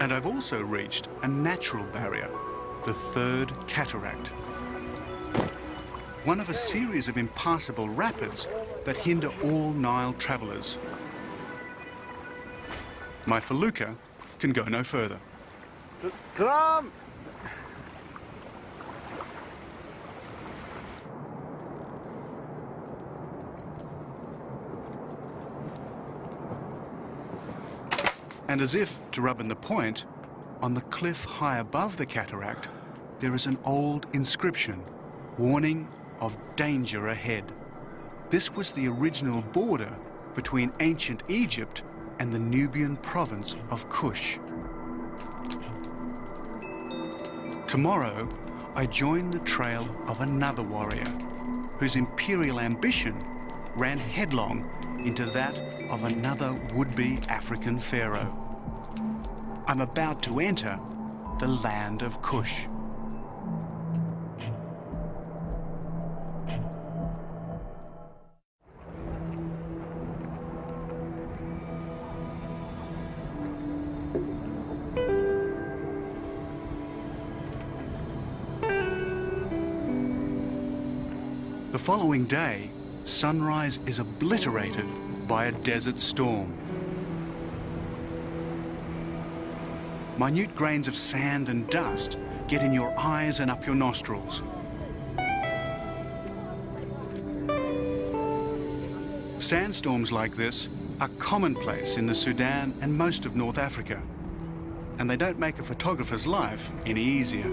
And I've also reached a natural barrier, the third cataract. One of a series of impassable rapids that hinder all Nile travellers. My felucca can go no further. Drum! And as if to rub in the point, on the cliff high above the cataract, there is an old inscription warning of danger ahead. This was the original border between ancient Egypt and the Nubian province of Kush. Tomorrow, I join the trail of another warrior whose imperial ambition ran headlong into that of another would-be African pharaoh. I'm about to enter the land of Kush. The following day, sunrise is obliterated by a desert storm. Minute grains of sand and dust get in your eyes and up your nostrils. Sandstorms like this are commonplace in the Sudan and most of North Africa, and they don't make a photographer's life any easier.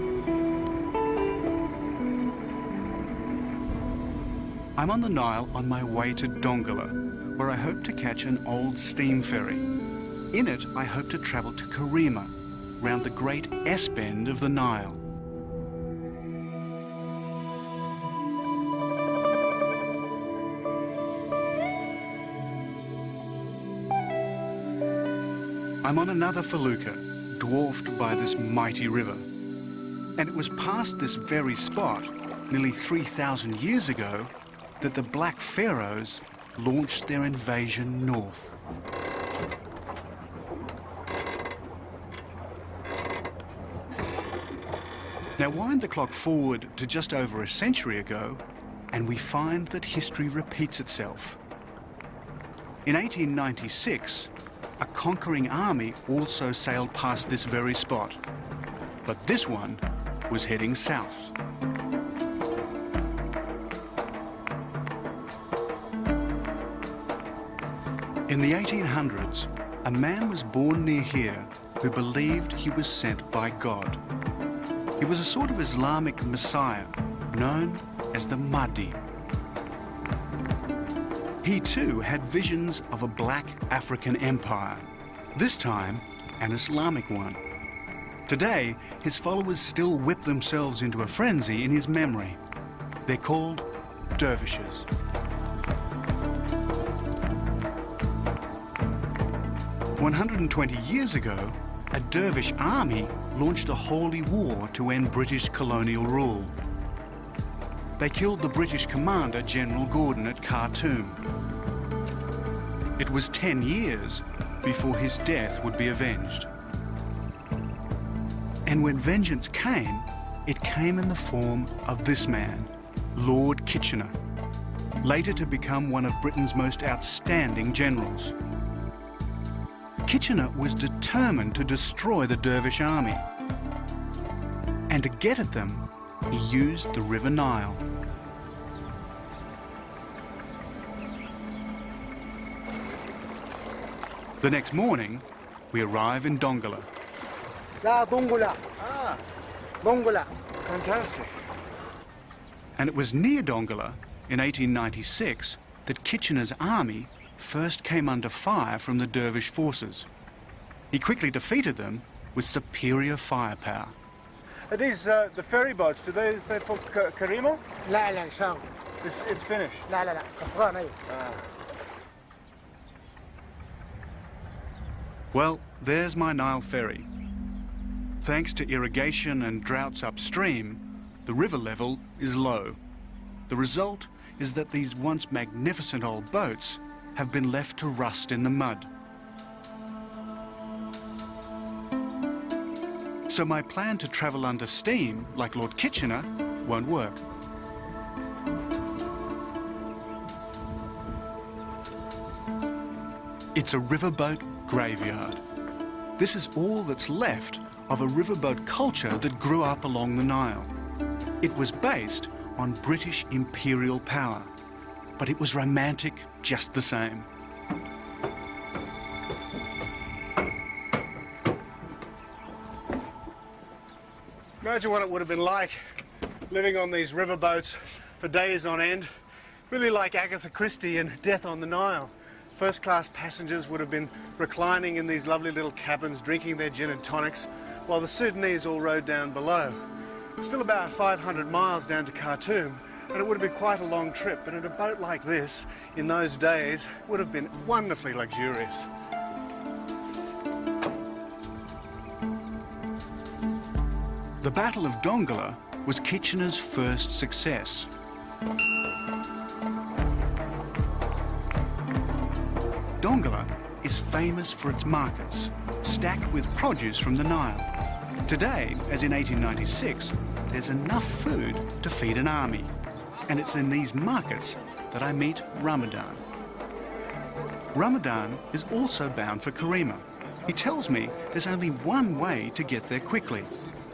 I'm on the Nile on my way to Dongola, where I hope to catch an old steam ferry. In it, I hope to travel to Karima, round the great S-bend of the Nile. I'm on another felucca, dwarfed by this mighty river. And it was past this very spot, nearly 3,000 years ago, that the Black Pharaohs launched their invasion north. Now wind the clock forward to just over a century ago, and we find that history repeats itself. In 1896, a conquering army also sailed past this very spot, but this one was heading south. In the 1800s, a man was born near here who believed he was sent by God. He was a sort of Islamic messiah known as the Mahdi. He too had visions of a black African empire, this time an Islamic one. Today, his followers still whip themselves into a frenzy in his memory. They're called dervishes. "120 years ago, a dervish army launched a holy war to end British colonial rule. They killed the British commander, General Gordon, at Khartoum. It was 10 years before his death would be avenged. And when vengeance came, it came in the form of this man, Lord Kitchener, later to become one of Britain's most outstanding generals. Kitchener was determined to destroy the dervish army. And to get at them, he used the River Nile. The next morning, we arrive in Dongola. Dongola. Ah, Dongola. Fantastic. And it was near Dongola, in 1896, that Kitchener's army first came under fire from the dervish forces. He quickly defeated them with superior firepower. Are these the ferry boats? Do they stay for Karima? لا لا شام. It's finished. لا لا لا خسران أيوة. Well, there's my Nile ferry. Thanks to irrigation and droughts upstream, the river level is low. The result is that these once magnificent old boats have been left to rust in the mud. So my plan to travel under steam, like Lord Kitchener, won't work. It's a riverboat graveyard. This is all that's left of a riverboat culture that grew up along the Nile. It was based on British imperial power, but it was romantic just the same. Imagine what it would have been like living on these riverboats for days on end. Really like Agatha Christie in Death on the Nile. First-class passengers would have been reclining in these lovely little cabins, drinking their gin and tonics, while the Sudanese all rode down below. It's still about 500 miles down to Khartoum, and it would have been quite a long trip, but in a boat like this, in those days, would have been wonderfully luxurious. The Battle of Dongola was Kitchener's first success. Dongola is famous for its markets, stacked with produce from the Nile. Today, as in 1896, there's enough food to feed an army. And it's in these markets that I meet Ramadan. Ramadan is also bound for Karima. He tells me there's only one way to get there quickly,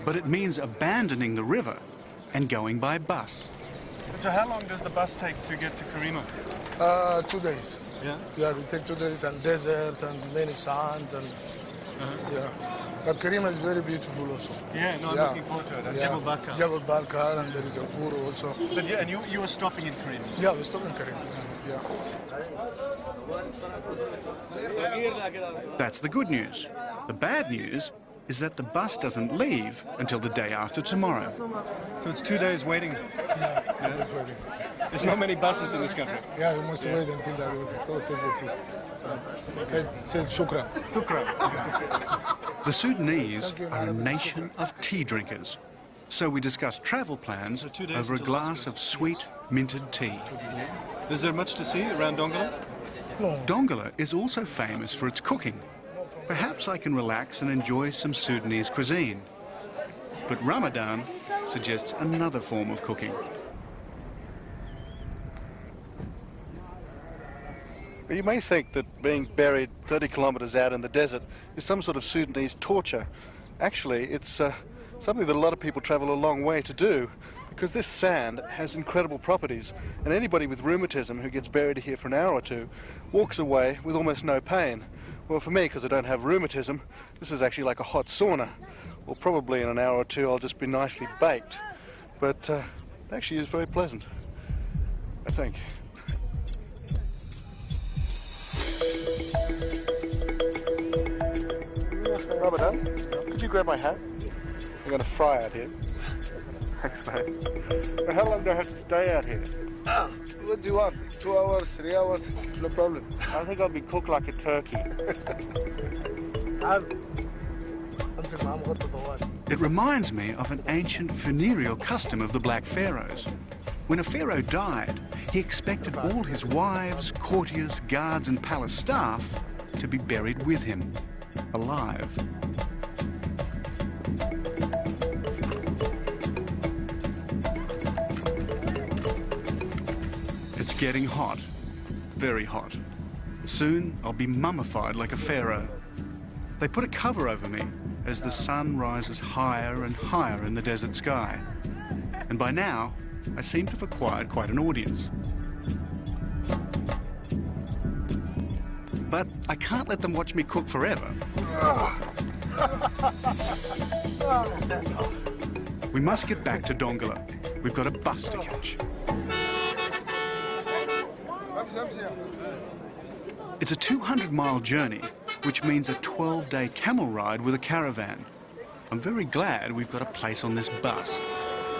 but it means abandoning the river and going by bus. And so how long does the bus take to get to Karima? 2 days. Yeah? Yeah, they take 2 days and desert and many sand and yeah. But Karima is very beautiful also. Yeah, no, I'm looking forward to it. And Jebel Barka. Jebel Barka, and there is a Kuru also. But yeah, and you were stopping in Karima? Yeah, we stop in Karima. Yeah. That's the good news. The bad news is that the bus doesn't leave until the day after tomorrow. So it's 2 days waiting. Yeah, that's waiting. There's not many buses in this country. Yeah, you must wait until that will take the tea. Okay, say shukran. The Sudanese are a nation of tea drinkers. So we discussed travel plans over a glass of sweet, minted tea. Is there much to see around Dongola? No. Dongola is also famous for its cooking. Perhaps I can relax and enjoy some Sudanese cuisine. But Ramadan suggests another form of cooking. You may think that being buried 30 kilometres out in the desert is some sort of Sudanese torture. Actually, it's something that a lot of people travel a long way to do, because this sand has incredible properties, and anybody with rheumatism who gets buried here for an hour or two walks away with almost no pain. Well, for me, because I don't have rheumatism, this is actually like a hot sauna. Well, probably in an hour or two I'll just be nicely baked. But it actually is very pleasant, I think. Ramadan, could you grab my hat? I'm going to fry out here. Thanks, mate. How long do I have to stay out here? What do you want? 2 hours, 3 hours? No problem. I think I'll be cooked like a turkey. It reminds me of an ancient funereal custom of the Black Pharaohs. When a pharaoh died, he expected all his wives, courtiers, guards and palace staff to be buried with him, alive. It's getting hot, very hot. Soon I'll be mummified like a pharaoh. They put a cover over me as the sun rises higher and higher in the desert sky. And by now, I seem to have acquired quite an audience. But I can't let them watch me cook forever. We must get back to Dongola. We've got a bus to catch. It's a 200-mile journey, which means a 12-day camel ride with a caravan. I'm very glad we've got a place on this bus.